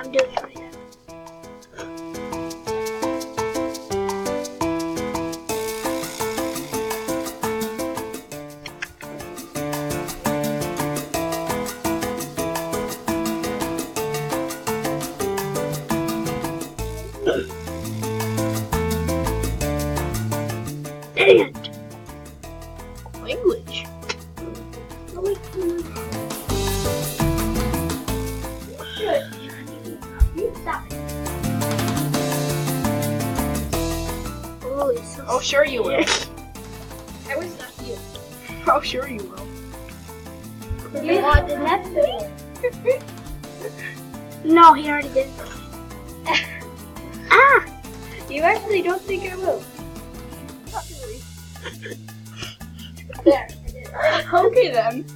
I'm doing it right now. Dang it! Language. Oh, it's so Oh, sure you will. I was not you. Oh, sure you will. You want the next one. No, he already did. Ah! You actually don't think I will. Not really. There. Okay then.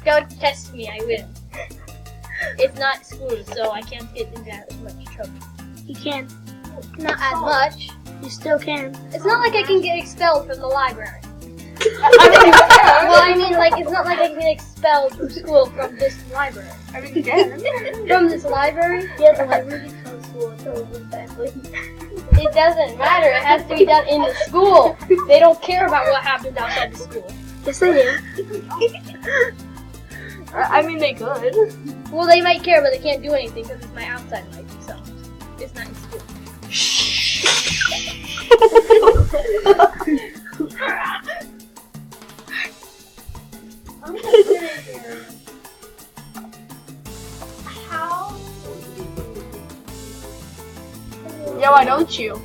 Don't test me, I will. It's not school, so I can't get into as much trouble. You can. Not as much. You still can. It's not like I can get expelled from the library. Well, I mean, like, it's not like I can get expelled from school from this library. I mean, you can. From this library? Yeah, the library from school. It's over badly. It doesn't matter. It has to be done in the school. They don't care about what happens outside the school. Yes, I do. I mean, they could. Well, they might care, but they can't do anything because it's my outside life, so it's not in school. How? Yeah, why don't you?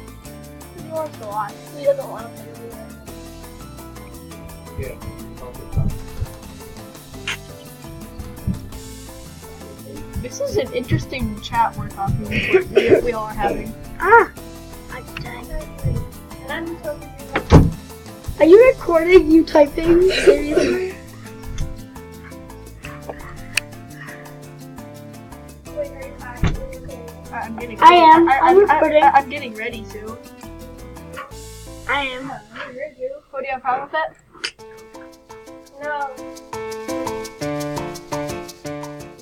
He wants to watch. He doesn't want to play with it. This is an interesting chat we're talking. We all are having. Ah! I died. And I'm so Are you recording you typing? Seriously? I'm getting. I am. I'm recording. I'm getting ready to. I am. Oh, do you have a problem with that? No.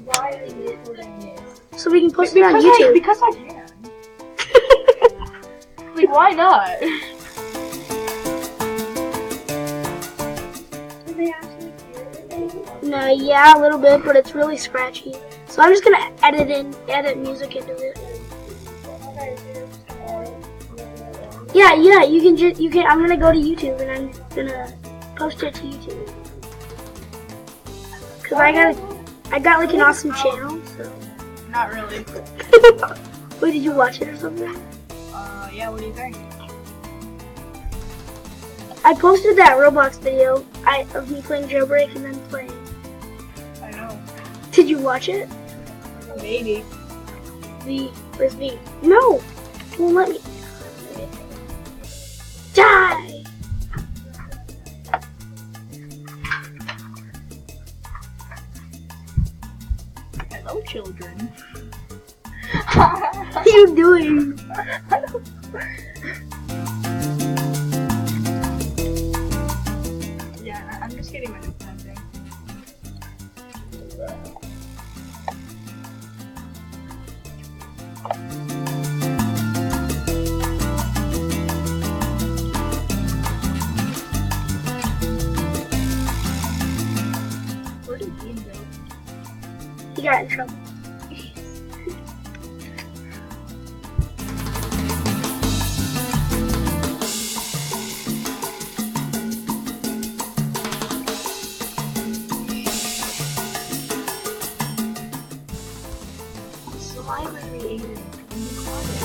Why are you recording this? So we can post it on Because YouTube. because I can. Like, why not? Do they actually hear everything? No, yeah, a little bit, but it's really scratchy. So I'm just gonna edit music into it. Yeah, you can I'm gonna go to YouTube and I'm gonna post it to YouTube. Cause I got like an awesome channel, so. Not really. Wait, did you watch it or something? Yeah. What do you think? I posted that Roblox video of me playing Jailbreak and then playing. I know. Did you watch it? Maybe. Where's me? No! Won't let me. Die! Hello, children. What are you doing? Yeah, I'm just getting my notes typing. Where did Ian go? He got in trouble. Library Aiden. In the closet.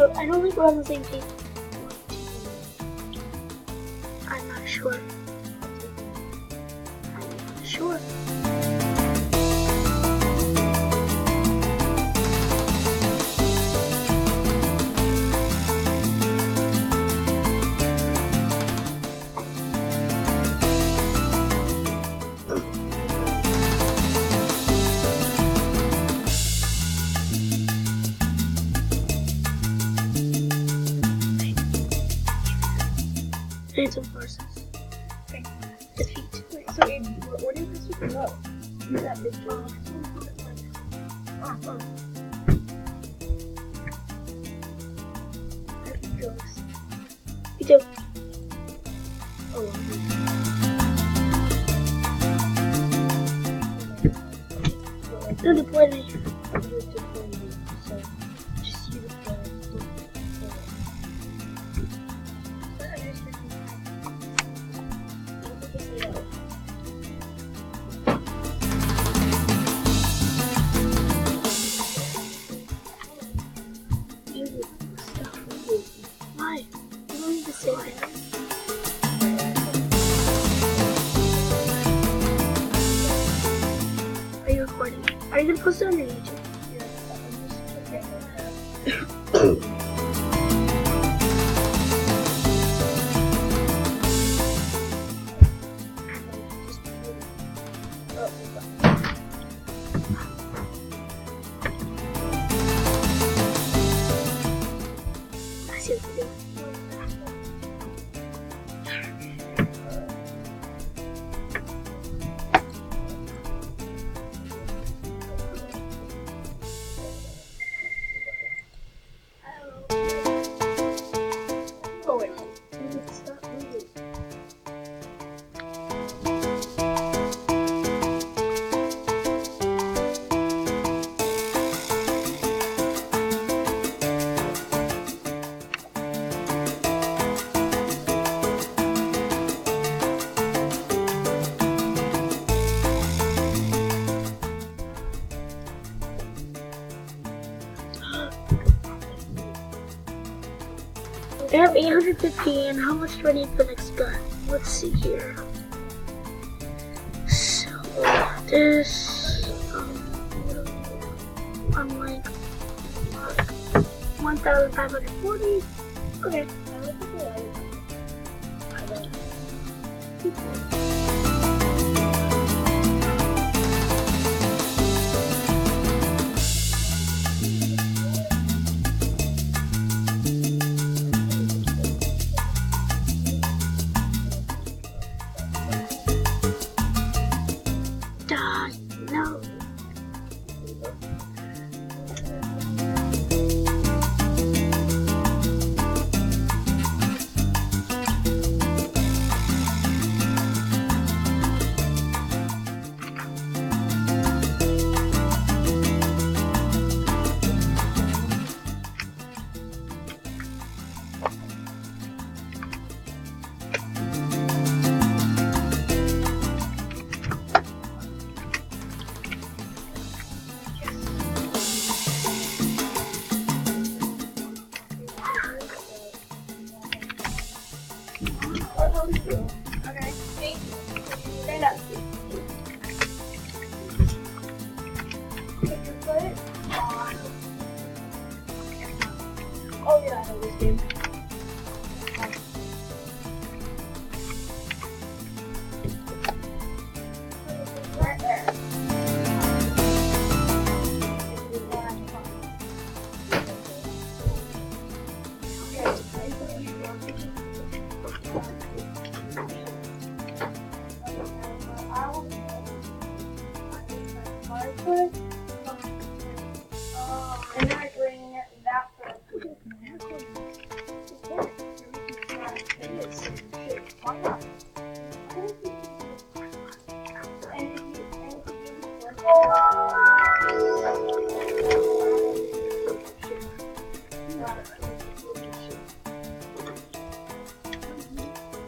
I don't think we're on the same page. I'm not sure. I'm not sure. Handsome horses. Defeat. Wait, so Aiden, where do you Christopher go? He's that big dog. You do. No, the boy there. Why? You don't need to say that. Are you recording? Are you gonna post it on your YouTube? I see what you're doing. Oh, wait. Stop moving. I have 850, and how much do I need for the next gun? Let's see here. So, this, I'm like, 1,540. Okay. Die. No. Okay. Stand up. Put your foot on. Oh yeah, I know this game. Right there. And then I bring that foot. Why not?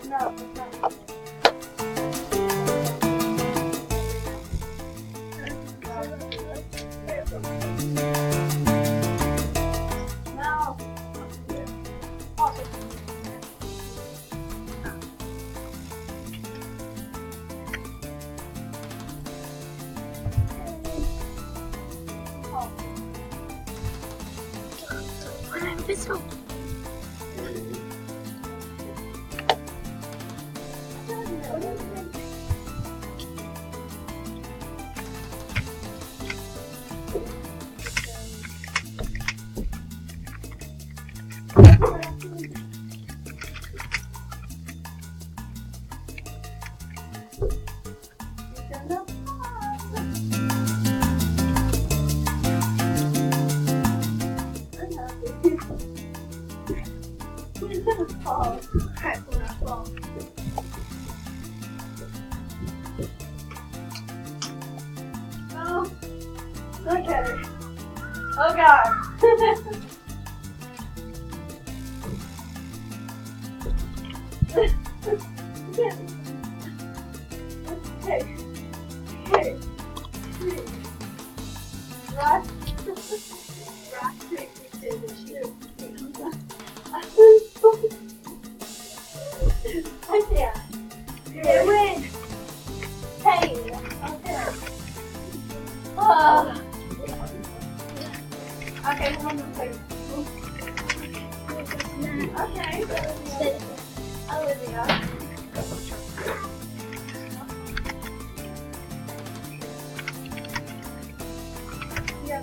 No, it's not. No. It's so. Oh, okay. Oh god. Hey. Hey. Rock. Rock. I can't. You win. Hey. Okay. Oh. Okay, hold on a second. Okay. Olivia. Yeah,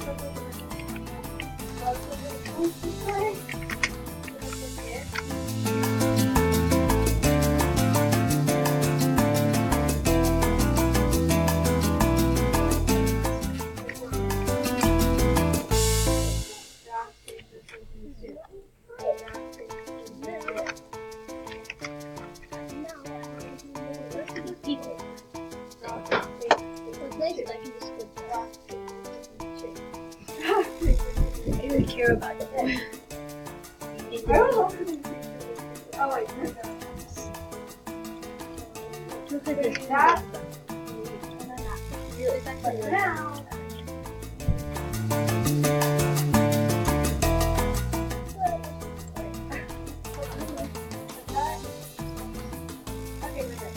What's nice is I can just flip that. I don't care about it. I was also going to say, oh wait, no, no. Look at this. That, It's actually but now, okay, we're good.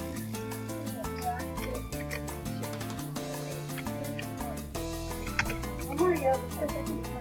One more to go.